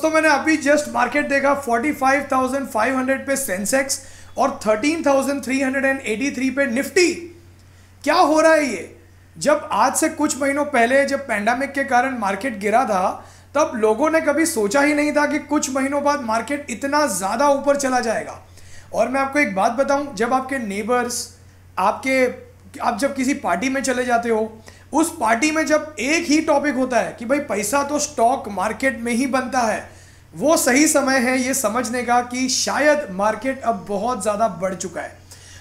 दोस्तों मैंने अभी जस्ट मार्केट देखा 45,500 पे सेंसेक्स और 13,383 पे निफ्टी। क्या हो रहा है ये? जब आज से कुछ महीनों पहले जब पैंडेमिक के कारण मार्केट गिरा था तब लोगों ने कभी सोचा ही नहीं था कि कुछ महीनों बाद मार्केट इतना ज़्यादा ऊपर चला जाएगा। और मैं आपको एक बात बताऊं, जब आपके नेबर्स आप जब किसी पार्टी में चले जाते हो, उस पार्टी में जब एक ही टॉपिक होता है कि भाई पैसा तो स्टॉक मार्केट में ही बनता है, वो सही समय है ये समझने का कि शायद मार्केट अब बहुत ज़्यादा बढ़ चुका है।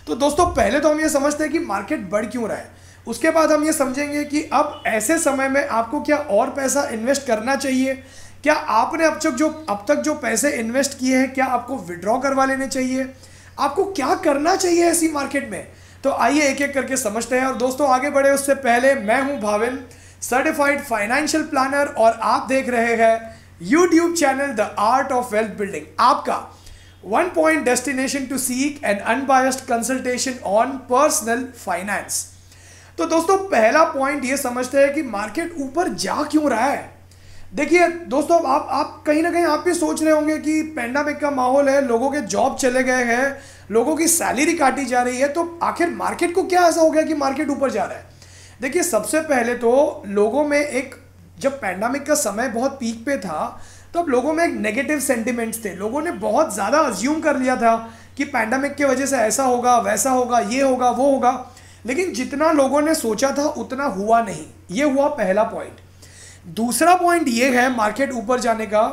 तो दोस्तों पहले तो हम ये समझते हैं कि मार्केट बढ़ क्यों रहा है, उसके बाद हम ये समझेंगे कि अब ऐसे समय में आपको क्या और पैसा इन्वेस्ट करना चाहिए, क्या आपने अब तक जो पैसे इन्वेस्ट किए हैं क्या आपको विड्रॉ करवा लेने चाहिए, आपको क्या करना चाहिए ऐसी मार्केट में। तो आइए एक एक करके समझते हैं। और दोस्तों आगे बढ़े उससे पहले, मैं हूं भाविन, सर्टिफाइड फाइनेंशियल प्लानर, और आप देख रहे हैं YouTube channel the art of wealth building, आपका one point destination to seek an unbiased consultation on personal finance. तो दोस्तों पहला पॉइंट ये समझते हैं कि मार्केट ऊपर जा क्यों रहा है। देखिए दोस्तों, आप कहीं ना कहीं आप भी सोच रहे होंगे कि पैंडेमिक का माहौल है, लोगों के जॉब चले गए हैं, लोगों की सैलरी काटी जा रही है, तो आखिर मार्केट को क्या ऐसा हो गया कि मार्केट ऊपर जा रहा है। देखिए सबसे पहले तो लोगों में जब पैंडेमिक का समय बहुत पीक पे था तब लोगों में एक नेगेटिव सेंटिमेंट्स थे। लोगों ने बहुत ज़्यादा अज्यूम कर लिया था कि पैंडेमिक की वजह से ऐसा होगा, वैसा होगा, ये होगा, वो होगा, लेकिन जितना लोगों ने सोचा था उतना हुआ नहीं। ये हुआ पहला पॉइंट। दूसरा पॉइंट ये है मार्केट ऊपर जाने का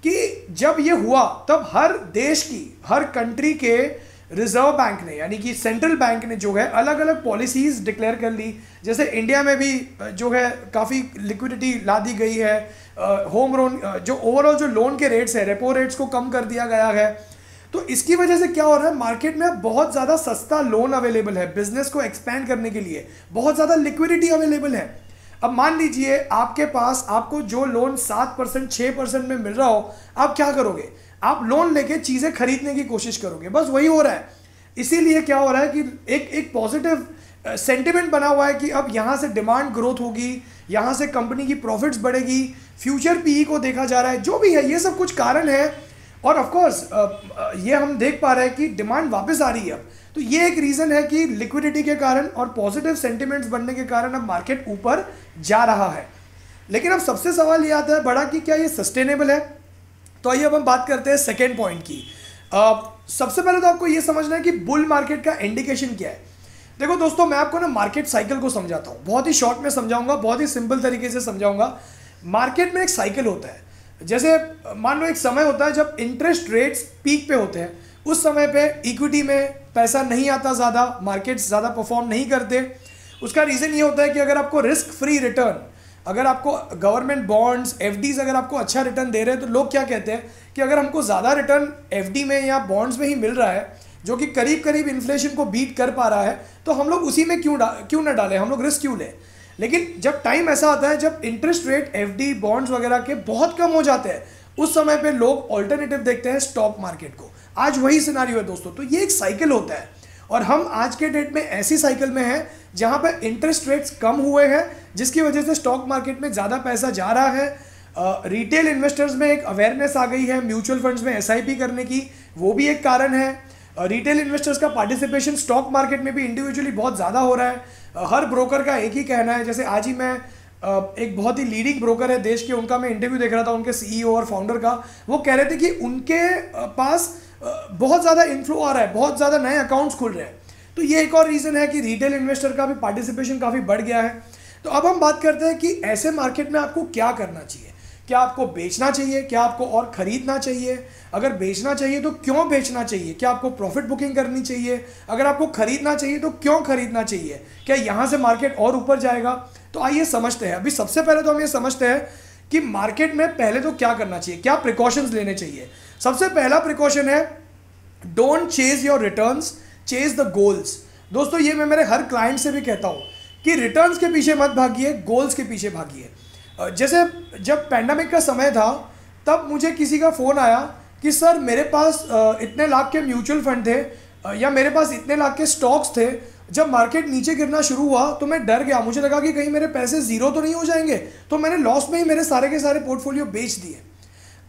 कि जब ये हुआ तब हर देश की, हर कंट्री के रिजर्व बैंक ने, यानी कि सेंट्रल बैंक ने जो है अलग अलग पॉलिसीज डिक्लेयर कर ली। जैसे इंडिया में भी जो है काफ़ी लिक्विडिटी ला दी गई है, होम लोन जो ओवरऑल जो लोन के रेट्स है, रेपो रेट्स को कम कर दिया गया है। तो इसकी वजह से क्या हो रहा है, मार्केट में बहुत ज़्यादा सस्ता लोन अवेलेबल है, बिजनेस को एक्सपैंड करने के लिए बहुत ज़्यादा लिक्विडिटी अवेलेबल है। अब मान लीजिए आपके पास, आपको जो लोन 7%, 6% में मिल रहा हो, आप क्या करोगे, आप लोन लेके चीज़ें खरीदने की कोशिश करोगे। बस वही हो रहा है। इसीलिए क्या हो रहा है कि एक पॉजिटिव सेंटिमेंट बना हुआ है कि अब यहाँ से डिमांड ग्रोथ होगी, यहाँ से कंपनी की प्रॉफिट्स बढ़ेगी, फ्यूचर पीई को देखा जा रहा है, जो भी है ये सब कुछ कारण है। और ऑफ कोर्स ये हम देख पा रहे हैं कि डिमांड वापस आ रही है अब। तो ये एक रीज़न है कि लिक्विडिटी के कारण और पॉजिटिव सेंटिमेंट्स बनने के कारण अब मार्केट ऊपर जा रहा है। लेकिन अब सबसे सवाल ये आता है बड़ा कि क्या ये सस्टेनेबल है। तो आइए अब हम बात करते हैं सेकेंड पॉइंट की। सबसे पहले तो आपको ये समझना है कि बुल मार्केट का इंडिकेशन क्या है। देखो दोस्तों, मैं आपको ना मार्केट साइकिल को समझाता हूँ, बहुत ही शॉर्ट में समझाऊंगा, बहुत ही सिंपल तरीके से समझाऊंगा। मार्केट में एक साइकिल होता है। जैसे मान लो एक समय होता है जब इंटरेस्ट रेट्स पीक पे होते हैं, उस समय पे इक्विटी में पैसा नहीं आता ज़्यादा, मार्केट्स ज़्यादा परफॉर्म नहीं करते। उसका रीज़न ये होता है कि अगर आपको रिस्क फ्री रिटर्न, अगर आपको गवर्नमेंट बॉन्ड्स, एफडीज अगर आपको अच्छा रिटर्न दे रहे हैं, तो लोग क्या कहते हैं कि अगर हमको ज़्यादा रिटर्न एफडी में या बॉन्ड्स में ही मिल रहा है जो कि करीब करीब इन्फ्लेशन को बीट कर पा रहा है, तो हम लोग उसी में क्यों ना डालें, हम लोग रिस्क क्यों लें। लेकिन जब टाइम ऐसा आता है जब इंटरेस्ट रेट एफडी बॉन्ड्स वगैरह के बहुत कम हो जाते हैं, उस समय पे लोग ऑल्टरनेटिव देखते हैं स्टॉक मार्केट को। आज वही सिनारियो है दोस्तों। तो ये एक साइकिल होता है और हम आज के डेट में ऐसी साइकिल में हैं जहां पे इंटरेस्ट रेट्स कम हुए हैं, जिसकी वजह से स्टॉक मार्केट में ज़्यादा पैसा जा रहा है। रिटेल इन्वेस्टर्स में एक अवेयरनेस आ गई है म्यूचुअल फंड्स में एसआईपी करने की, वो भी एक कारण है। रिटेल इन्वेस्टर्स का पार्टिसिपेशन स्टॉक मार्केट में भी इंडिविजुअली बहुत ज़्यादा हो रहा है। हर ब्रोकर का एक ही कहना है, जैसे आज ही मैं एक बहुत ही लीडिंग ब्रोकर है देश के, उनका मैं इंटरव्यू देख रहा था, उनके सीईओ और फाउंडर का। वो कह रहे थे कि उनके पास बहुत ज़्यादा इन्फ्लो आ रहा है, बहुत ज़्यादा नए अकाउंट्स खुल रहे हैं। तो ये एक और रीज़न है कि रिटेल इन्वेस्टर का भी पार्टिसिपेशन काफ़ी बढ़ गया है। तो अब हम बात करते हैं कि ऐसे मार्केट में आपको क्या करना चाहिए। क्या आपको बेचना चाहिए, क्या आपको और खरीदना चाहिए? अगर बेचना चाहिए तो क्यों बेचना चाहिए? क्या आपको प्रॉफिट बुकिंग करनी चाहिए? अगर आपको खरीदना चाहिए तो क्यों खरीदना चाहिए? क्या यहाँ से मार्केट और ऊपर जाएगा? तो आइए समझते हैं। अभी सबसे पहले तो हम ये समझते हैं कि मार्केट में पहले तो क्या करना चाहिए, क्या प्रिकॉशंस लेने चाहिए। सबसे पहला प्रिकॉशन है don't chase your returns, chase the goals. दोस्तों ये मैं मेरे हर क्लाइंट से भी कहता हूँ कि रिटर्न्स के पीछे मत भागिए, गोल्स के पीछे भागिए। जैसे जब पैंडेमिक का समय था तब मुझे किसी का फ़ोन आया कि सर मेरे पास इतने लाख के म्यूचुअल फंड थे या मेरे पास इतने लाख के स्टॉक्स थे, जब मार्केट नीचे गिरना शुरू हुआ तो मैं डर गया, मुझे लगा कि कहीं मेरे पैसे ज़ीरो तो नहीं हो जाएंगे, तो मैंने लॉस में ही मेरे सारे के सारे पोर्टफोलियो बेच दिए।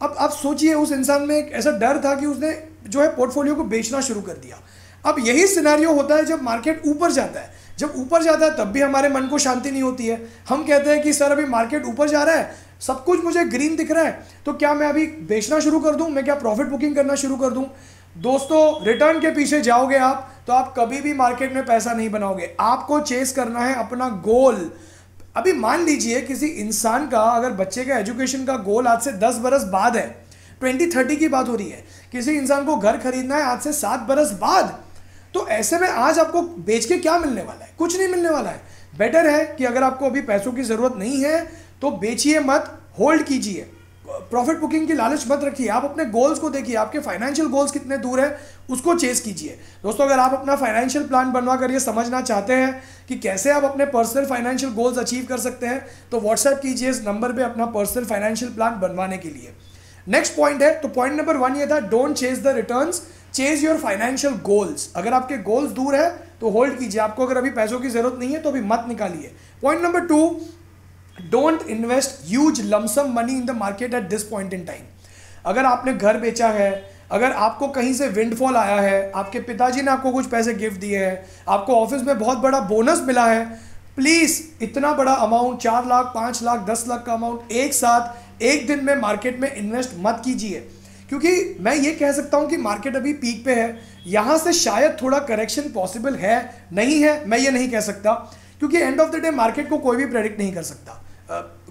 अब आप सोचिए उस इंसान में एक ऐसा डर था कि उसने जो है पोर्टफोलियो को बेचना शुरू कर दिया। अब यही सिनेरियो होता है जब मार्केट ऊपर जाता है। जब ऊपर जाता है तब भी हमारे मन को शांति नहीं होती है। हम कहते हैं कि सर अभी मार्केट ऊपर जा रहा है, सब कुछ मुझे ग्रीन दिख रहा है, तो क्या मैं अभी बेचना शुरू कर दूं, मैं क्या प्रॉफिट बुकिंग करना शुरू कर दूं? दोस्तों, रिटर्न के पीछे जाओगे आप तो आप कभी भी मार्केट में पैसा नहीं बनाओगे। आपको चेस करना है अपना गोल। अभी मान लीजिए किसी इंसान का, अगर बच्चे का एजुकेशन का गोल आज से 10 बरस बाद है, 2030 की बात हो रही है, किसी इंसान को घर खरीदना है आज से 7 बरस बाद, तो ऐसे में आज आपको बेच के क्या मिलने वाला है? कुछ नहीं मिलने वाला है। बेटर है कि अगर आपको अभी पैसों की ज़रूरत नहीं है तो बेचिए मत, होल्ड कीजिए, प्रॉफिट बुकिंग की लालच मत रखिए। आप अपने गोल्स को देखिए, आपके फाइनेंशियल गोल्स कितने दूर है, उसको चेस कीजिए। दोस्तों, अगर आप अपना फाइनेंशियल प्लान बनवा कर ये समझना चाहते हैं कि कैसे आप अपने पर्सनल फाइनेंशियल गोल्स अचीव कर सकते हैं, तो व्हाट्सएप कीजिए इस नंबर पे अपना पर्सनल फाइनेंशियल प्लान बनवाने के लिए। नेक्स्ट पॉइंट है, तो पॉइंट नंबर 1 ये था, don't chase the returns, chase your financial goals. अगर आपके गोल्स दूर है तो होल्ड कीजिए। आपको अगर अभी पैसों की जरूरत नहीं है तो अभी मत निकालिए। Point number 2, don't invest huge lump sum money in the market at this point in time. अगर आपने घर बेचा है, अगर आपको कहीं से विंडफॉल आया है, आपके पिताजी ने आपको कुछ पैसे गिफ्ट दिए हैं, आपको ऑफिस में बहुत बड़ा बोनस मिला है, प्लीज़ इतना बड़ा अमाउंट, 4 लाख, 5 लाख, 10 लाख का अमाउंट एक साथ एक दिन में मार्केट में इन्वेस्ट मत कीजिए। क्योंकि मैं ये कह सकता हूँ कि मार्केट अभी पीक पे है, यहाँ से शायद थोड़ा करेक्शन पॉसिबल है, नहीं है मैं ये नहीं कह सकता, क्योंकि end of the day market को कोई भी प्रेडिक्ट नहीं कर सकता।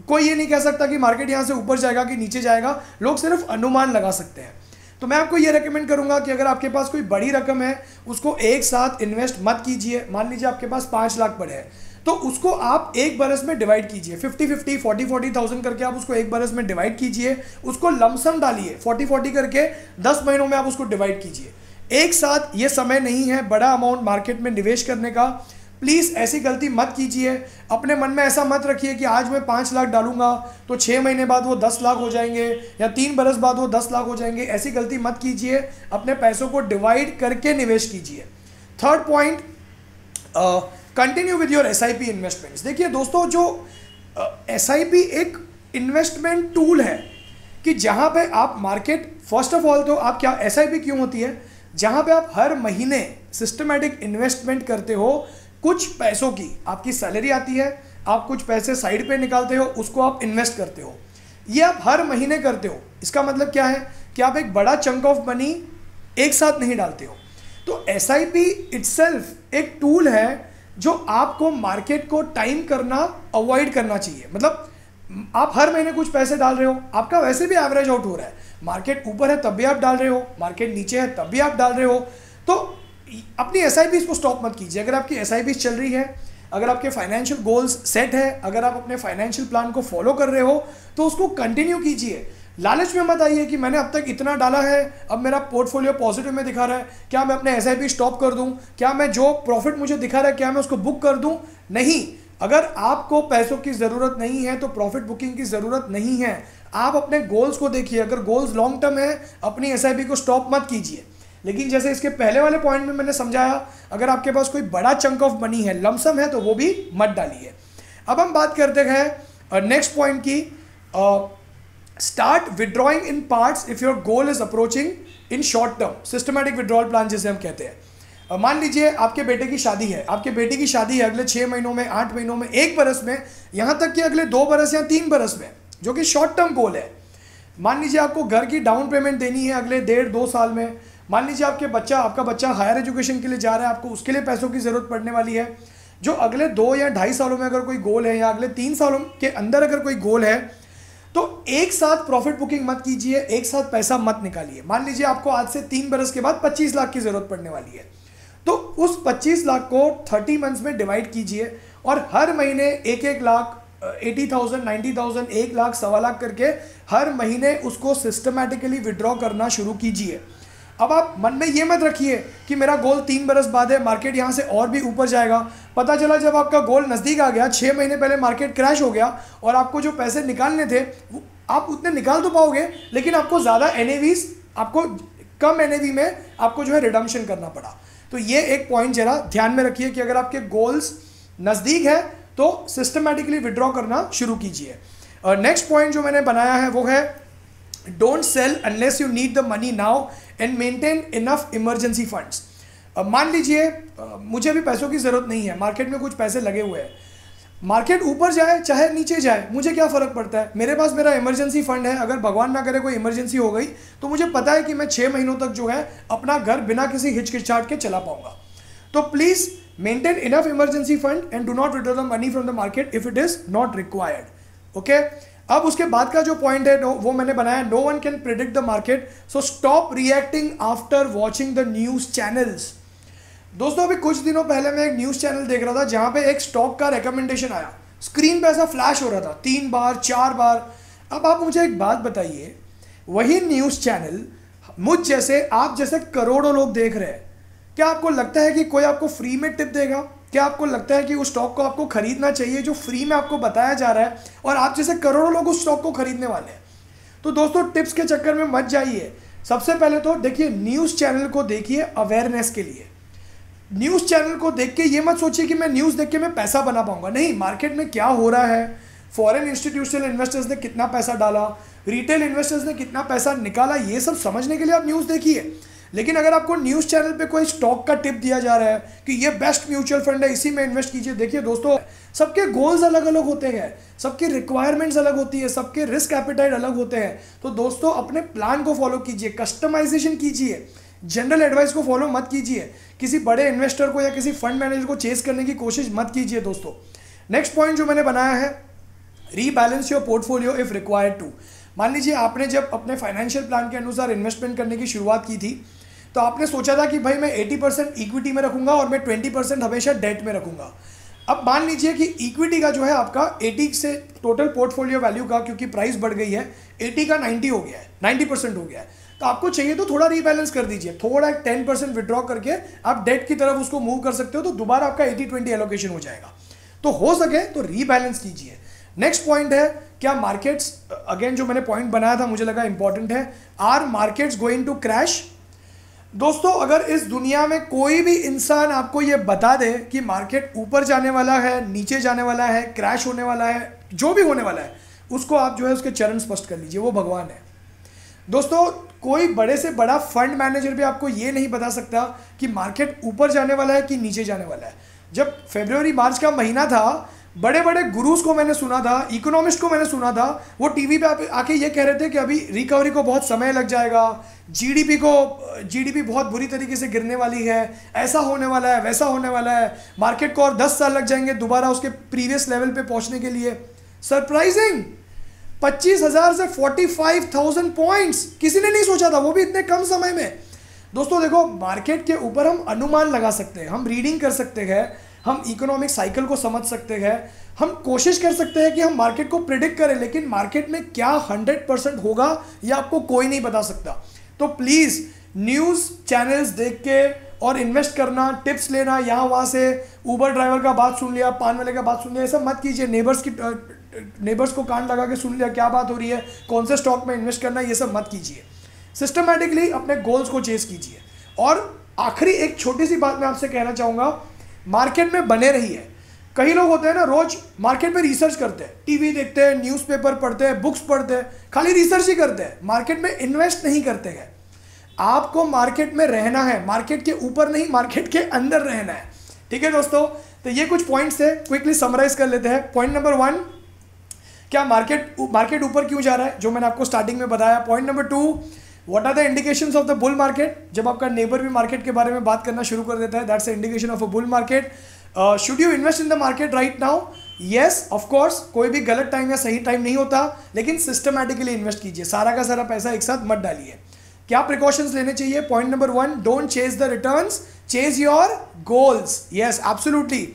कोई ये नहीं कह सकता कि मार्केट यहाँ से ऊपर जाएगा कि नीचे जाएगा, लोग सिर्फ अनुमान लगा सकते हैं। तो मैं आपको ये रेकमेंड करूंगा कि अगर आपके पास कोई बड़ी रकम है उसको एक साथ इन्वेस्ट मत कीजिए। मान लीजिए आपके पास 5 लाख पड़े हैं, तो उसको आप एक बरस में डिवाइड कीजिए, 50-50, 40,000 करके आप उसको एक बरस में डिवाइड कीजिए, उसको लमसम डालिए 40-40 करके 10 महीनों में आप उसको डिवाइड कीजिए। एक साथ ये समय नहीं है बड़ा अमाउंट मार्केट में निवेश करने का। प्लीज़ ऐसी गलती मत कीजिए। अपने मन में ऐसा मत रखिए कि आज मैं 5 लाख डालूंगा तो 6 महीने बाद वो 10 लाख हो जाएंगे या 3 बरस बाद वो 10 लाख हो जाएंगे। ऐसी गलती मत कीजिए, अपने पैसों को डिवाइड करके निवेश कीजिए। Third point, continue with your SIP investments. देखिए दोस्तों, जो SIP एक इन्वेस्टमेंट टूल है कि जहाँ पे आप मार्केट, फर्स्ट ऑफ ऑल तो आप क्या, SIP क्यों होती है? जहाँ पे आप हर महीने सिस्टमैटिक इन्वेस्टमेंट करते हो, कुछ पैसों की आपकी सैलरी आती है, आप कुछ पैसे साइड पे निकालते हो, उसको आप इन्वेस्ट करते हो। ये आप हर महीने करते हो। इसका मतलब क्या है कि आप एक बड़ा चंक ऑफ मनी एक साथ नहीं डालते हो। तो SIP इटसेल्फ एक टूल है जो आपको मार्केट को टाइम करना अवॉइड करना चाहिए। मतलब आप हर महीने कुछ पैसे डाल रहे हो, आपका वैसे भी एवरेज आउट हो रहा है, मार्केट ऊपर है तब भी आप डाल रहे हो, मार्केट नीचे है तब भी आप डाल रहे हो, तो अपनी SIPs को स्टॉप मत कीजिए। अगर आपकी SIPs चल रही है, अगर आपके फाइनेंशियल गोल्स सेट है, अगर आप अपने फाइनेंशियल प्लान को फॉलो कर रहे हो तो उसको कंटिन्यू कीजिए। लालच में मत आइए कि मैंने अब तक इतना डाला है, अब मेरा पोर्टफोलियो पॉजिटिव में दिखा रहा है, क्या मैं अपने SIP स्टॉप कर दूं? क्या मैं जो प्रॉफिट मुझे दिखा रहा है क्या मैं उसको बुक कर दूं? नहीं। अगर आपको पैसों की ज़रूरत नहीं है तो प्रॉफिट बुकिंग की ज़रूरत नहीं है। आप अपने गोल्स को देखिए। अगर गोल्स लॉन्ग टर्म है, अपनी SIP को स्टॉप मत कीजिए। लेकिन जैसे इसके पहले वाले पॉइंट में मैंने समझाया, अगर आपके पास कोई बड़ा चंक ऑफ मनी है, लमसम है, तो वो भी मत डालिए। अब हम बात करते हैं नेक्स्ट पॉइंट की, start withdrawing in parts if your goal is approaching in short term, systematic withdrawal plan जिसे हम कहते हैं। मान लीजिए आपके बेटे की शादी है, आपके बेटी की शादी है अगले 6 महीनों में, 8 महीनों में, 1 बरस में, यहाँ तक कि अगले 2 बरस या 3 बरस में, जो कि शॉर्ट टर्म गोल है। मान लीजिए आपको घर की डाउन पेमेंट देनी है अगले 1.5-2 साल में। मान लीजिए आपका बच्चा हायर एजुकेशन के लिए जा रहा है, आपको उसके लिए पैसों की ज़रूरत पड़ने वाली है। जो अगले 2 या 2.5 सालों में अगर कोई गोल है, या अगले 3 सालों के अंदर अगर कोई गोल है, तो एक साथ प्रॉफिट बुकिंग मत कीजिए, एक साथ पैसा मत निकालिए। मान लीजिए आपको आज से 3 बरस के बाद 25 लाख की ज़रूरत पड़ने वाली है, तो उस 25 लाख को 30 मंथ्स में डिवाइड कीजिए और हर महीने 1-1 लाख, 80,000, 90,000, 1 लाख, 1.25 लाख करके हर महीने उसको सिस्टमैटिकली विड्रॉ करना शुरू कीजिए। अब आप मन में ये मत रखिए कि मेरा गोल 3 बरस बाद है, मार्केट यहाँ से और भी ऊपर जाएगा। पता चला जब आपका गोल नज़दीक आ गया, 6 महीने पहले मार्केट क्रैश हो गया और आपको जो पैसे निकालने थे आप उतने निकाल तो पाओगे, लेकिन आपको ज़्यादा NAVs, आपको कम NAV में आपको जो है रिडम्पशन करना पड़ा। तो ये एक पॉइंट जरा ध्यान में रखिए कि अगर आपके गोल्स नज़दीक है तो सिस्टमैटिकली विड्रॉ करना शुरू कीजिए। नेक्स्ट पॉइंट जो मैंने बनाया है वो है don't sell unless you need the money now and maintain enough emergency funds. मान लीजिए मुझे भी पैसों की ज़रूरत नहीं है, मार्केट में कुछ पैसे लगे हुए हैं, मार्केट ऊपर जाए चाहे नीचे जाए मुझे क्या फ़र्क पड़ता है, मेरे पास मेरा इमरजेंसी फंड है। अगर भगवान ना करे कोई इमरजेंसी हो गई तो मुझे पता है कि मैं 6 महीनों तक जो है अपना घर बिना किसी हिचकिचाहट के चला पाऊंगा। तो please maintain enough emergency fund and do not withdraw the money from the market if it is not required. Okay, अब उसके बाद का जो पॉइंट है वो मैंने बनाया, no one can predict the market, so stop reacting after watching the news channels. दोस्तों अभी कुछ दिनों पहले मैं एक न्यूज़ चैनल देख रहा था जहां पे एक स्टॉक का रिकमेंडेशन आया, स्क्रीन पे ऐसा फ्लैश हो रहा था 3 बार 4 बार। अब आप मुझे एक बात बताइए, वही न्यूज़ चैनल मुझ जैसे आप जैसे करोड़ों लोग देख रहे हैं, क्या आपको लगता है कि कोई आपको फ्री में टिप देगा? क्या आपको लगता है कि उस स्टॉक को आपको खरीदना चाहिए जो फ्री में आपको बताया जा रहा है और आप जैसे करोड़ों लोग उस स्टॉक को खरीदने वाले हैं? तो दोस्तों टिप्स के चक्कर में मत जाइए। सबसे पहले तो देखिए, न्यूज़ चैनल को देखिए अवेयरनेस के लिए। न्यूज़ चैनल को देख के ये मत सोचिए कि मैं न्यूज़ देख के मैं पैसा बना पाऊंगा। नहीं, मार्केट में क्या हो रहा है, फॉरेन इंस्टीट्यूशनल इन्वेस्टर्स ने कितना पैसा डाला, रिटेल इन्वेस्टर्स ने कितना पैसा निकाला, ये सब समझने के लिए आप न्यूज़ देखिए। लेकिन अगर आपको न्यूज़ चैनल पे कोई स्टॉक का टिप दिया जा रहा है कि ये बेस्ट म्यूचुअल फंड है, इसी में इन्वेस्ट कीजिए, देखिए दोस्तों सबके गोल्स अलग अलग होते हैं, सबकी रिक्वायरमेंट्स अलग होती है, सबके रिस्क एपिटाइट अलग होते हैं। तो दोस्तों अपने प्लान को फॉलो कीजिए, कस्टमाइजेशन कीजिए, जनरल एडवाइस को फॉलो मत कीजिए, किसी बड़े इन्वेस्टर को या किसी फंड मैनेजर को चेस करने की कोशिश मत कीजिए दोस्तों। नेक्स्ट पॉइंट जो मैंने बनाया है, rebalance your portfolio if required to. मान लीजिए आपने जब अपने फाइनेंशियल प्लान के अनुसार इन्वेस्टमेंट करने की शुरुआत की थी तो आपने सोचा था कि भाई मैं 80% इक्विटी में रखूंगा और मैं 20% हमेशा डेट में रखूंगा। अब मान लीजिए कि इक्विटी का जो है आपका 80 से टोटल पोर्टफोलियो वैल्यू का, क्योंकि प्राइस बढ़ गई है, 80 का 90 हो गया है, 90% हो गया है, तो आपको चाहिए तो थोड़ा रीबैलेंस कर दीजिए, थोड़ा 10% विड्रॉ करके आप डेट की तरफ उसको मूव कर सकते हो, तो दोबारा आपका 80-20 एलोकेशन हो जाएगा। तो हो सके तो रीबैलेंस कीजिए। नेक्स्ट पॉइंट है, क्या मार्केट्स, अगेन जो मैंने पॉइंट बनाया था मुझे लगा इंपॉर्टेंट है, are markets going to crash. दोस्तों अगर इस दुनिया में कोई भी इंसान आपको ये बता दे कि मार्केट ऊपर जाने वाला है, नीचे जाने वाला है, क्रैश होने वाला है, जो भी होने वाला है, उसको आप जो है उसके चरण स्पष्ट कर लीजिए, वो भगवान है। दोस्तों कोई बड़े से बड़ा फंड मैनेजर भी आपको ये नहीं बता सकता कि मार्केट ऊपर जाने वाला है कि नीचे जाने वाला है। जब फरवरी मार्च का महीना था, बड़े बड़े गुरुज को मैंने सुना था, इकोनॉमिस्ट को मैंने सुना था, वो टीवी पे आके ये कह रहे थे कि अभी रिकवरी को बहुत समय लग जाएगा, जीडीपी बहुत बुरी तरीके से गिरने वाली है, ऐसा होने वाला है, वैसा होने वाला है, मार्केट को और 10 साल लग जाएंगे दोबारा उसके प्रीवियस लेवल पे पहुंचने के लिए। सरप्राइजिंग, 25,000 से 45,000 पॉइंट्स किसी ने नहीं सोचा था, वो भी इतने कम समय में। दोस्तों देखो, मार्केट के ऊपर हम अनुमान लगा सकते हैं, हम रीडिंग कर सकते हैं, हम इकोनॉमिक साइकिल को समझ सकते हैं, हम कोशिश कर सकते हैं कि हम मार्केट को प्रिडिक्ट करें, लेकिन मार्केट में क्या 100% होगा ये आपको कोई नहीं बता सकता। तो प्लीज़ न्यूज़ चैनल्स देख के और इन्वेस्ट करना, टिप्स लेना, यहाँ वहाँ से ऊबर ड्राइवर का बात सुन लिया, पान वाले का बात सुन लिया, ये सब मत कीजिए। नेबर्स को कान लगा के सुन लिया क्या बात हो रही है, कौन से स्टॉक में इन्वेस्ट करना है, ये सब मत कीजिए। सिस्टमैटिकली अपने गोल्स को चेस कीजिए। और आखिरी एक छोटी सी बात मैं आपसे कहना चाहूँगा, मार्केट में बने रहिए। कई लोग होते हैं ना, रोज मार्केट में रिसर्च करते हैं, टीवी देखते हैं, न्यूज़पेपर पढ़ते हैं, बुक्स पढ़ते हैं, खाली रिसर्च ही करते हैं, मार्केट में इन्वेस्ट नहीं करते हैं। आपको मार्केट में रहना है, मार्केट के ऊपर नहीं, मार्केट के अंदर रहना है। ठीक है दोस्तों, तो ये कुछ पॉइंट्स थे, क्विकली समराइज कर लेते हैं। पॉइंट नंबर 1, क्या मार्केट ऊपर क्यों जा रहा है, जो मैंने आपको स्टार्टिंग में बताया। Point number 2, what are the indications of the bull market. जब आपका नेबर भी मार्केट के बारे में बात करना शुरू कर देता है, that's the indication of a bull market. Should you invest in the market right now? Yes of course, कोई भी गलत टाइम या सही टाइम नहीं होता, लेकिन सिस्टमैटिकली इन्वेस्ट कीजिए, सारा का सारा पैसा एक साथ मत डालिए। क्या प्रिकॉशंस लेने चाहिए? Point number 1, don't chase the returns, chase your goals. Yes absolutely,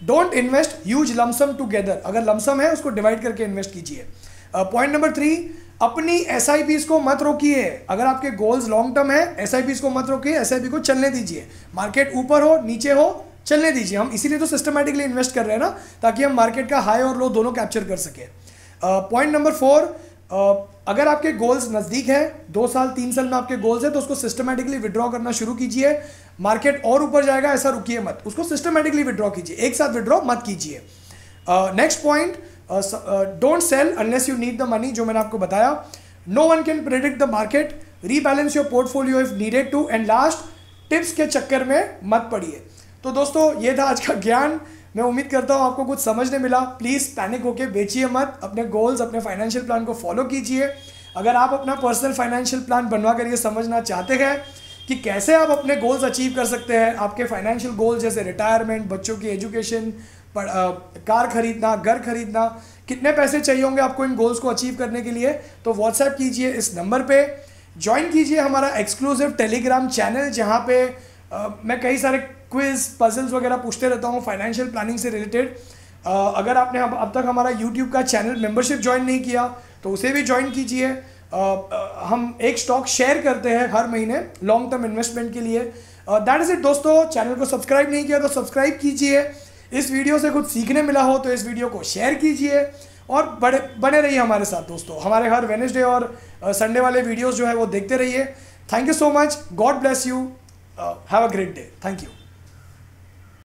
don't invest huge lump sum together, अगर लमसम है उसको डिवाइड करके इन्वेस्ट कीजिए। पॉइंट नंबर 3, अपनी एसआईपीज को मत रोकिए। अगर आपके गोल्स लॉन्ग टर्म है, एसआईपीज को मत रोकिए, एसआईपी को चलने दीजिए, मार्केट ऊपर हो नीचे हो चलने दीजिए। हम इसीलिए तो सिस्टमैटिकली इन्वेस्ट कर रहे हैं ना, ताकि हम मार्केट का हाई और लो दोनों कैप्चर कर सके। पॉइंट नंबर 4, अगर आपके गोल्स नज़दीक है, 2 साल 3 साल में आपके गोल्स है, तो उसको सिस्टमैटिकली विड्रॉ करना शुरू कीजिए। मार्केट और ऊपर जाएगा ऐसा रुकिए मत, उसको सिस्टमैटिकली विड्रॉ कीजिए, एक साथ विड्रॉ मत कीजिए। Next point, don't sell unless you need the money, जो मैंने आपको बताया। No one can predict the market, rebalance your portfolio if needed to, and last, tips के चक्कर में मत पड़िए। तो दोस्तों ये था आज का ज्ञान। मैं उम्मीद करता हूँ आपको कुछ समझने मिला। प्लीज़ पैनिक होके बेचिए मत, अपने गोल्स, अपने फाइनेंशियल प्लान को फॉलो कीजिए। अगर आप अपना पर्सनल फाइनेंशियल प्लान बनवा कर ये समझना चाहते हैं कि कैसे आप अपने गोल्स अचीव कर सकते हैं, आपके फाइनेंशियल गोल्स जैसे रिटायरमेंट, बच्चों की एजुकेशन, कार खरीदना, घर खरीदना, कितने पैसे चाहिए होंगे आपको इन गोल्स को अचीव करने के लिए, तो व्हाट्सएप कीजिए इस नंबर पे। ज्वाइन कीजिए हमारा एक्सक्लूसिव टेलीग्राम चैनल, जहाँ पे मैं कई सारे क्विज, पजल्स वगैरह पूछते रहता हूँ फाइनेंशियल प्लानिंग से रिलेटेड। अगर आपने अब तक हमारा यूट्यूब का चैनल मेंबरशिप ज्वाइन नहीं किया तो उसे भी ज्वाइन कीजिए। हम एक स्टॉक शेयर करते हैं हर महीने लॉन्ग टर्म इन्वेस्टमेंट के लिए। दैट इज़ इट दोस्तों। चैनल को सब्सक्राइब नहीं किया तो सब्सक्राइब कीजिए। इस वीडियो से कुछ सीखने मिला हो तो इस वीडियो को शेयर कीजिए और बने रहिए हमारे साथ दोस्तों। हमारे हर वेडनेसडे और संडे वाले वीडियोस जो है वो देखते रहिए। Thank you so much. God bless you. Have a great day. Thank you.